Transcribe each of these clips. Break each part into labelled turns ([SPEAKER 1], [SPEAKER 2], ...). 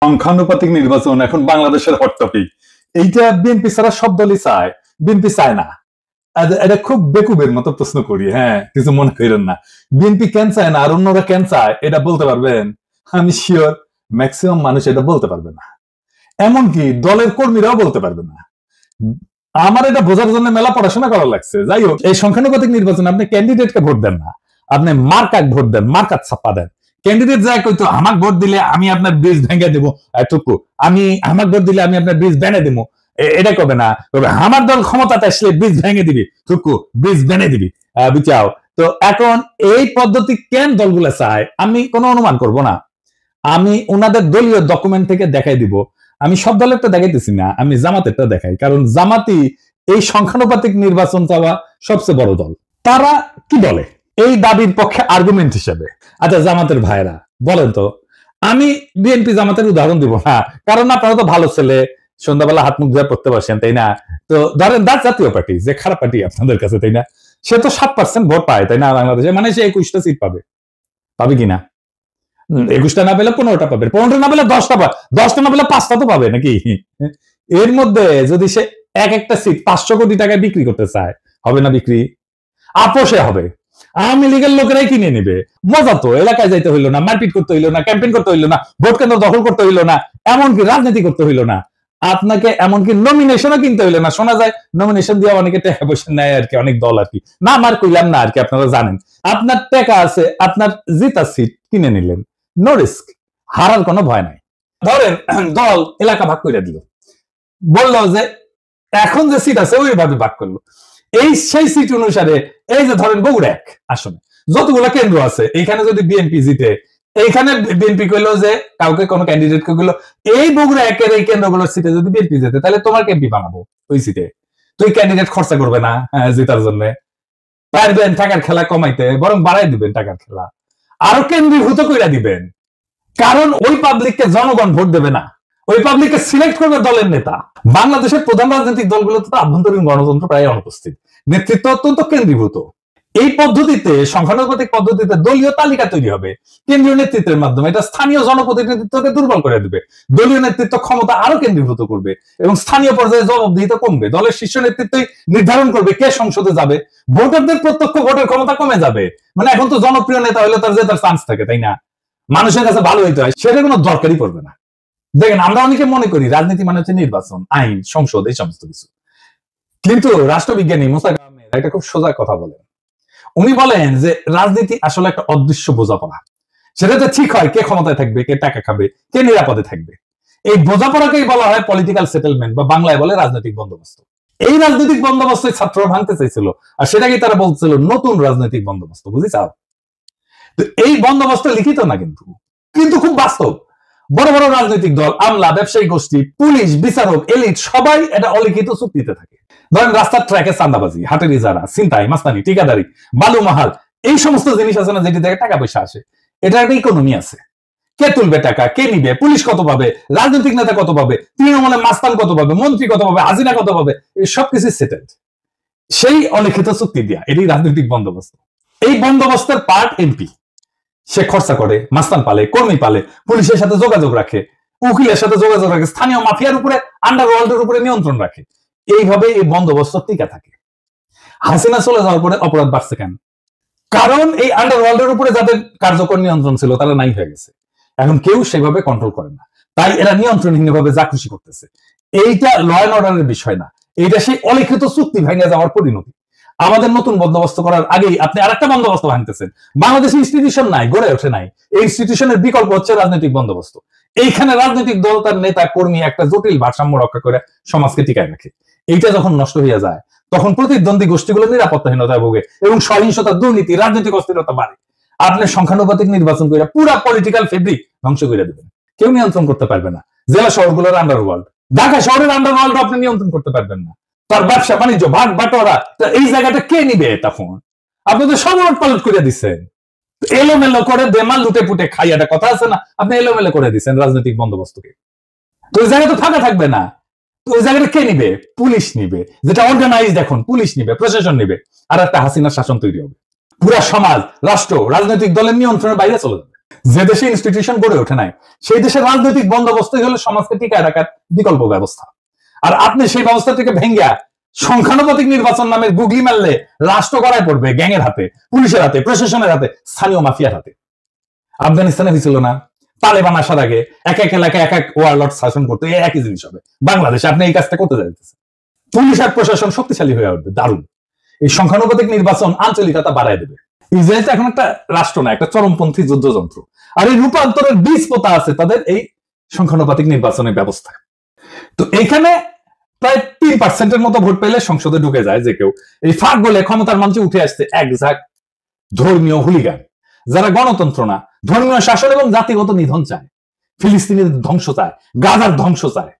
[SPEAKER 1] সংখ্যানুপাতিক নির্বাচন এখন বাংলাদেশের হট টপিক। এইটা বিএনপি ছাড়া সব দলই চায়, বিএনপি চায় না। এটা খুব বেকুবের মতো প্রশ্ন করি, হ্যাঁ কিছু মনে করেন না। বিএনপি কেন চায় না আর অন্যরা কেন চায় এটা বলতে পারবেন? আমি শিওর ম্যাক্সিমাম মানুষ এটা বলতে পারবে না, এমনকি দলের কর্মীরাও বলতে পারবে না। আমার এটা বোঝার জন্য মেলা পড়াশোনা করা লাগছে। যাই হোক, এই সংখ্যানুপাতিক নির্বাচনে আপনি ক্যান্ডিডেটকে ভোট দেন না, আপনি মার্কাক ভোট দেন, মার্কাত ছাপ্পা দেন। ক্যান্ডিডেট যায় কইতো আমাকে ভোট দিলে আমি আপনার ব্রিজ ভেঙে দেবো, এতটুকু আমি আমাকে ভোট দিলে আমি আপনার ব্রিজ ভেঙে দেবো, এটা কবে না, তবে আমার দল ক্ষমতাতে আসলে ব্রিজ ভেঙে দিবি, টুকু ব্রিজ ভেঙে দিবি, বুঝাও। তো এখন এই পদ্ধতি কেন দলগুলো চায় আমি কোনো অনুমান করব না, আমি ওনাদের দলীয় ডকুমেন্ট থেকে দেখাই দিব। আমি সব দলেরটা দেখাইতেছি না, আমি জামাতেরটা দেখাই, কারণ জামাতি এই সংখ্যানুপাতিক নির্বাচন চাওয়া সবচেয়ে বড় দল। তারা কি বলে এই দাবির পক্ষে আর্গুমেন্ট হিসেবে? আচ্ছা জামাতের ভাইরা বলেন তো, আমি বিএনপি জামাতের উদাহরণ দিব না, কারণ আপনারা তো ভালো ছেলে, সন্ধ্যাবেলা হাত মুখ ধুয়ে পড়তে বসেন, তাই না? তো ধরেন দাঁত জাতীয় পার্টি, যে খারাপ পার্টি আপনাদের কাছে, তাই না? সে তো 7% ভোট পায়, তাই না? বাংলাদেশে মানে সে 21টা সিট পাবে, পাবে কিনা? 21টা না পেলে 15টা পাবে, 15টা না পেলে 10টা পাবে, 10টা না পেলে 5টা তো পাবে নাকি? এর মধ্যে যদি সে এক একটা সিট 500 কোটি টাকায় বিক্রি করতে চায়, হবে না বিক্রি? আপোষে হবে, আওয়ামী লীগের লোকেরাই কিনে নিবে। মজা তো, এলাকায় যাইতে হইলো না, মারপিট করতে হইলো না, ক্যাম্পেইন করতে হইলো না, ভোট কেন্দ্র দখল করতে হইলো না, এমনকি রাজনীতি করতে হইলো না, আপনাকে এমনকি নমিনেশনও কিনতে হইলো না। শোনা যায় নমিনেশন দিয়ে অনেকে টাকা পয়সা নেয় আর কি, অনেক দল আর কি, না আমার কইলাম না আর কি, আপনারা জানেন। আপনার টাকা আছে, আপনার জিতা সিট কিনে নিলেন, নো রিস্ক, হারার কোনো ভয় নাই। ধরেন দল এলাকা ভাগ করে দিল, বললো যে এখন যে সিট আছে ওইভাবে ভাগ করলো, এই সেই সিট অনুসারে এই যে ধরেন বগুড়া এক আসনে যতগুলো কেন্দ্র আছে, এইখানে যদি বিএনপি জিতে, এইখানে বিএনপি কইলো যে কাউকে কোনো ক্যান্ডিডেট কইলো এই বগুড়া একের এই কেন্দ্রগুলোর সিটে যদি বিএনপি জিতে তাহলে তোমার এমপি বানাবো ওই সিটে, তুই ক্যান্ডিডেট খরচা করবে না জেতার জন্য, পারবেন টাকার খেলা কমাইতে, বরং বাড়াই দিবেন টাকার খেলা, আরো কেন্দ্রীভূত কইরা দিবেন। কারণ ওই পাবলিককে জনগণ ভোট দেবে না, ওই পাবলিককে সিলেক্ট করবে দলের নেতা। বাংলাদেশের প্রধান রাজনৈতিক দলগুলোতে তো আভ্যন্তরীণ গণতন্ত্র প্রায় অনুপস্থিত, নেতৃত্ব অত্যন্ত কেন্দ্রীভূত। এই পদ্ধতিতে, সংখ্যানুপাতিক পদ্ধতিতে দলীয় তালিকা তৈরি হবে কেন্দ্রীয় নেতৃত্বের মাধ্যমে, এটা স্থানীয় জনপ্রতিনিধিত্বকে দুর্বল করে দিবে, দলীয় নেতৃত্ব ক্ষমতা আরো কেন্দ্রীভূত করবে এবং স্থানীয় পর্যায়ে জবাবদিহিতা কমবে। দলের শীর্ষ নেতৃত্বই নির্ধারণ করবে কে সংসদে যাবে, ভোটারদের প্রত্যক্ষ ভোটের ক্ষমতা কমে যাবে। মানে এখন তো জনপ্রিয় নেতা হলে তার জেতার চান্স থাকে, তাই না? মানুষের কাছে ভালো হইতে হয়, সেটা কোনো দরকারই পড়বে না। দেখেন আমরা অনেকে মনে করি রাজনীতি মানে হচ্ছে নির্বাচন, আইন, সংসদ, এই সমস্ত কিছু, কিন্তু রাষ্ট্রবিজ্ঞানী মুসা আহমেদ একটা খুব সোজা কথা বলেন। উনি বলেন যে রাজনীতি আসলে একটা অদৃশ্য বোঝাপড়া, সেটাতে ঠিক হয় কে ক্ষমতায় থাকবে, কে টাকা খাবে, কে নিরাপদে থাকবে। এই বোঝাপড়াকেই বলা হয় পলিটিক্যাল সেটেলমেন্ট, বা বাংলায় বলে রাজনৈতিক বন্দোবস্ত। এই রাজনৈতিক বন্দোবস্ত ছাত্ররা ভাঙতে চাইছিল, আর সেটাকে তারা বলছিল নতুন রাজনৈতিক বন্দোবস্ত, বুঝেছাও? তো এই বন্দোবস্ত লিখিত না, কিন্তু কিন্তু খুব বাস্তব। বড় বড় রাজনৈতিক দল, আমলা, ব্যবসায়ী গোষ্ঠী, পুলিশ, বিচারক, এলিট সবাই এটা অলিখিত চুক্তিতে থাকে। ধরেন রাস্তার ট্র্যাকে চাঁদাবাজি, হাটের ইজারা, ছিনতাই, মাস্তানি, ঠিকাদারি, বালু মাহাল, এই সমস্ত জিনিস আছে না যেটি থেকে টাকা পয়সা আসে, এটা একটা ইকোনমি আছে। কে তুলবে টাকা, কে নিবে, পুলিশ কত পাবে, রাজনৈতিক নেতা কত পাবে, তৃণমূলের মাস্তান কত পাবে, মন্ত্রী কত পাবে, হাজিরা কত পাবে, এই সবকিছু সেটেলড সেই অলিখিত চুক্তি দিয়া। এটি রাজনৈতিক বন্দোবস্ত। এই বন্দোবস্তের পার্ট এমপি, সে খরচা করে, মাস্তান পালে, কর্মী পালে, পুলিশের সাথে যোগাযোগ রাখে, উকিলের সাথে যোগাযোগ রাখে, স্থানীয় মাফিয়ার উপরে, আন্ডারওয়ার্ল্ডের উপরে নিয়ন্ত্রণ রাখে। এইভাবে এই বন্দোবস্ত টিকে থাকে। হাসিনা চলে যাওয়ার পরে অপরাধ বাড়ছে কেন? কারণ এই আন্ডারওয়ার্ল্ডের উপরে যাদের কার্যকর নিয়ন্ত্রণ ছিল তারা নাই হয়ে গেছে, এখন কেউ সেভাবে কন্ট্রোল করে না, তাই এরা নিয়ন্ত্রণহীনভাবে যা খুশি করতেছে। এইটা ল অ্যান্ড অর্ডারের বিষয় না, এইটা সেই অলিখিত চুক্তি ভেঙে যাওয়ার পরিণতি। আমাদের নতুন বন্দোবস্ত করার আগেই আপনি আরেকটা বন্দোবস্ত ভাঙতেছেন। বাংলাদেশে ইনস্টিটিউশন নাই, গড়ে ওঠে নাই, এই ইনস্টিটিউশনের বিকল্প হচ্ছে রাজনৈতিক বন্দোবস্ত। এইখানে রাজনৈতিক দল তার নেতা কর্মী একটা জটিল ভারসাম্য রক্ষা করে সমাজকে টিকায় রাখে। এইটা যখন নষ্ট হয়ে যায় তখন প্রতিদ্বন্দ্বী গোষ্ঠীগুলো নিরাপত্তাহীনতায় ভোগে এবং সহিংসতা, দুর্নীতি, রাজনৈতিক অস্থিরতা বাড়ে। আপনি সংখ্যানুপাতিক নির্বাচন করে পুরা পলিটিক্যাল ফেব্রিক ধ্বংস করে দেবেন, কেউ নিয়ন্ত্রণ করতে পারবে না। জেলা শহরগুলোর আন্ডারওয়ার্ল্ড, ঢাকা শহরের আন্ডারওয়ার্ল্ড আপনি নিয়ন্ত্রণ করতে পারবেন না। তার ব্যবসা বাণিজ্য, ভাগ বাটোয়ারা, এই জায়গাটা কে নিবে? তখন আপনি তো সব পালট করে দিচ্ছেন, এলোমেলো করে বেমাল লুটে পুটে খাই, একটা কথা আছে না, আপনি এলোমেলো করে দিচ্ছেন রাজনৈতিক বন্দোবস্তকে। তো ওই জায়গা তো ফাঁকা থাকবে না, তো ওই জায়গাটা কে নিবে? পুলিশ নিবে, যেটা অর্গানাইজড, এখন পুলিশ নিবে, প্রশাসন নিবে, আর একটা হাসিনার শাসন তৈরি হবে। পুরা সমাজ, রাষ্ট্র, রাজনৈতিক দলের নিয়ন্ত্রণের বাইরে চলে যাবে। যে দেশে ইনস্টিটিউশন গড়ে ওঠে নাই সেই দেশের রাজনৈতিক বন্দোবস্তই হলো সমাজকে টিকায় রাখার বিকল্প ব্যবস্থা। আর আপনি সেই ব্যবস্থা থেকে ভেঙ্গা সংখ্যানুপাতিক নির্বাচন নামের গুগলি মারলে রাষ্ট্র গড়ায় পড়বে গ্যাংয়ের হাতে, পুলিশের হাতে, প্রশাসনের হাতে, স্থানীয় মাফিয়ার হাতে। আফগানিস্তানে হয়েছিল না? তালেবান আসার আগে এক এক এলাকায় এক এক ওয়ারলর্ড শাসন করতে, একই জিনিস হবে বাংলাদেশে। আপনি এই কাজটা করতে যাইতেছেন, পুলিশ আর প্রশাসন শক্তিশালী হয়ে উঠবে। দারুণ। এই সংখ্যানুপাতিক নির্বাচন আঞ্চলিকতা বাড়ায় দেবে। ইসরায়েলটা এখন একটা রাষ্ট্র না, একটা চরমপন্থী যুদ্ধযন্ত্র। আর এই রূপান্তরের বীজ পোতা আছে তাদের এই সংখ্যানুপাতিক নির্বাচনের ব্যবস্থায়। তো এইখানে প্রায় 3% মতো ভোট পেলে সংসদে ঢুকে যায় যে কেউ। এই ফাঁক বলে ক্ষমতার মঞ্চে উঠে আসছে এক ঝাঁক ধর্মীয় হুলিগান, যারা গণতন্ত্র না, ধর্মীয় শাসন এবং জাতিগত নিধন চায়, ফিলিস্তিনের ধ্বংস চায়, গাজার ধ্বংস চায়।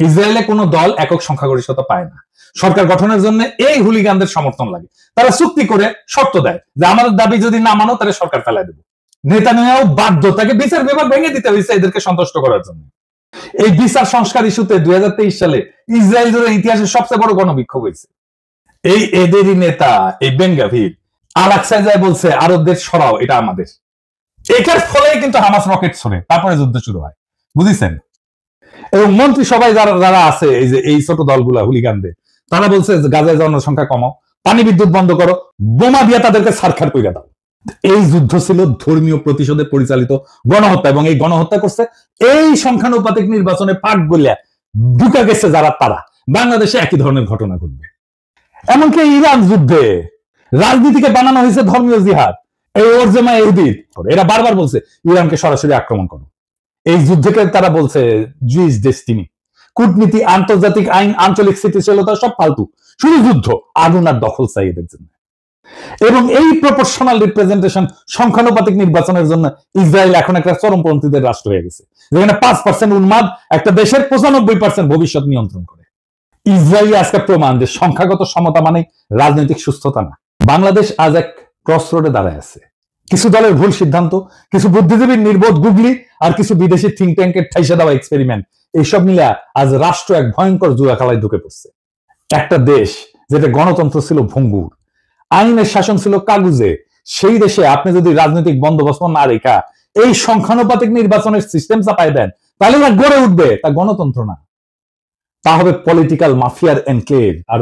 [SPEAKER 1] ইসরায়েলে কোনো দল একক সংখ্যাগরিষ্ঠতা পায় না। সরকার গঠনের জন্য এই হুলিগানদের সমর্থন লাগে। তারা চুক্তি করে শর্ত দেয় যে আমাদের দাবি যদি না মানো তাহলে সরকার ফেলায় দেবো। নেতানিয়াহু বাধ্য, তাকে বিচার বিভাগ ভেঙে দিতে হয়েছে এদেরকে সন্তুষ্ট করার জন্য। এই বিচার সংস্কার ইস্যুতে 2023 সালে ইসরায়েল জুড়ে ইতিহাসের সবচেয়ে বড় গণবিক্ষোভ হয়েছে। এই এদেরই নেতা এই বেন গাভির আল-আকসায় যায় বলছে আরবদের সরাও, এটা আমাদের। এটার ফলে কিন্তু হামাস রকেট ছড়ে, তারপরে যুদ্ধ শুরু হয়, বুঝেছেন? এবং মন্ত্রিসভায় যারা যারা আছে এই যে এই ছোট দলগুলা হুলিগানদের, তারা বলছে গাজায় জনসংখ্যা কমাও, পানি বিদ্যুৎ বন্ধ করো, বোমা দিয়ে তাদেরকে ছারখার করে দাও। এই যুদ্ধ ছিল ধর্মীয় প্রতিশোধে পরিচালিত গণহত্যা, এবং এই গণহত্যা করছে এই সংখ্যানুপাতিক নির্বাচনে পাক গলিয়া ঢুকে গেছে যারা, তারা। বাংলাদেশে একই ধরনের ঘটনা ঘটবে। এমনকি ইরান যুদ্ধে রাজনীতিকে বানানো হয়েছে ধর্মীয় জিহাদ। এই ওরজেমা ইহুদির এরা বারবার বলছে ইরানকে সরাসরি আক্রমণ করো। এই যুদ্ধকে তারা বলছে জুইস ডেস্টিনি। কূটনীতি, আন্তর্জাতিক আইন, আঞ্চলিক স্থিতিশীলতা সব ফালতু, শুধু যুদ্ধ, আগুন আর দখল চাই এদের জন্য। এবং এই প্রপোর্শনাল রিপ্রেজেন্টেশন সংখ্যানুপাতিক নির্বাচনের জন্য ইসরায়েল এখন একটা চরমপন্থীদের রাষ্ট্র হয়ে গেছে, যেখানে 5% উন্মাদ একটা দেশের 95% ভবিষ্যৎ নিয়ন্ত্রণ করে। ইসরায়েল আজকে প্রমাণ যে সংখ্যাগত সমতা মানে রাজনৈতিক সুস্থতা না। বাংলাদেশ আজ এক ক্রস রোডে দাঁড়ায় আছে। কিছু দলের ভুল সিদ্ধান্ত, কিছু বুদ্ধিজীবীর নির্বোধ গুগলি, আর কিছু বিদেশি থিঙ্ক ট্যাঙ্কের ঠাইসা দেওয়া এক্সপেরিমেন্ট, এইসব মিলে আজ রাষ্ট্র এক ভয়ঙ্কর জুয়া খেলায় ঢুকে পড়ছে। একটা দেশ যেটা গণতন্ত্র ছিল ভঙ্গুর, আইনের শাসন ছিল কাগুজে, সেই দেশে আপনি যদি রাজনৈতিক বন্দোবস্ত না রেখা এই সংখ্যানুপাতিক নির্বাচনের সিস্টেম চাপাই দেন, তাহলে না গড়ে উঠবে তা গণতন্ত্র না, তা হবে পলিটিক্যাল মাফিয়ার এনক্লেভ। আর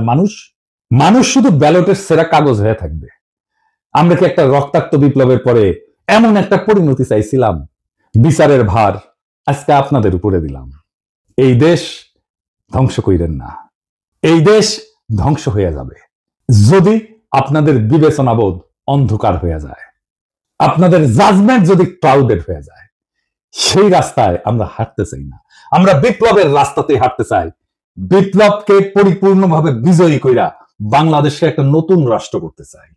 [SPEAKER 1] মানুষ শুধু ব্যালটের সেরা কাগজ হয়ে থাকবে। আমরা কি একটা রক্তাক্ত বিপ্লবের পরে এমন একটা পরিণতি চাইছিলাম? বিচারের ভার আজকে আপনাদের উপরে দিলাম। এই দেশ ধ্বংস কইরেন না, এই দেশ ধ্বংস হয়ে যাবে যদি আপনাদের বিবেচনাবোধ অন্ধকার হয়ে যায়, আপনাদের জাজমেন্ট যদি ক্লাউডেড হয়ে যায়। সেই রাস্তায় আমরা হাঁটতে চাই না, আমরা বিপ্লবের রাস্তাতে হাঁটতে চাই। বিপ্লবকে পরিপূর্ণভাবে বিজয়ী কইরা বাংলাদেশকে একটা নতুন রাষ্ট্র করতে চাই।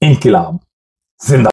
[SPEAKER 1] ইনকিলাব জিন্দাবাদ।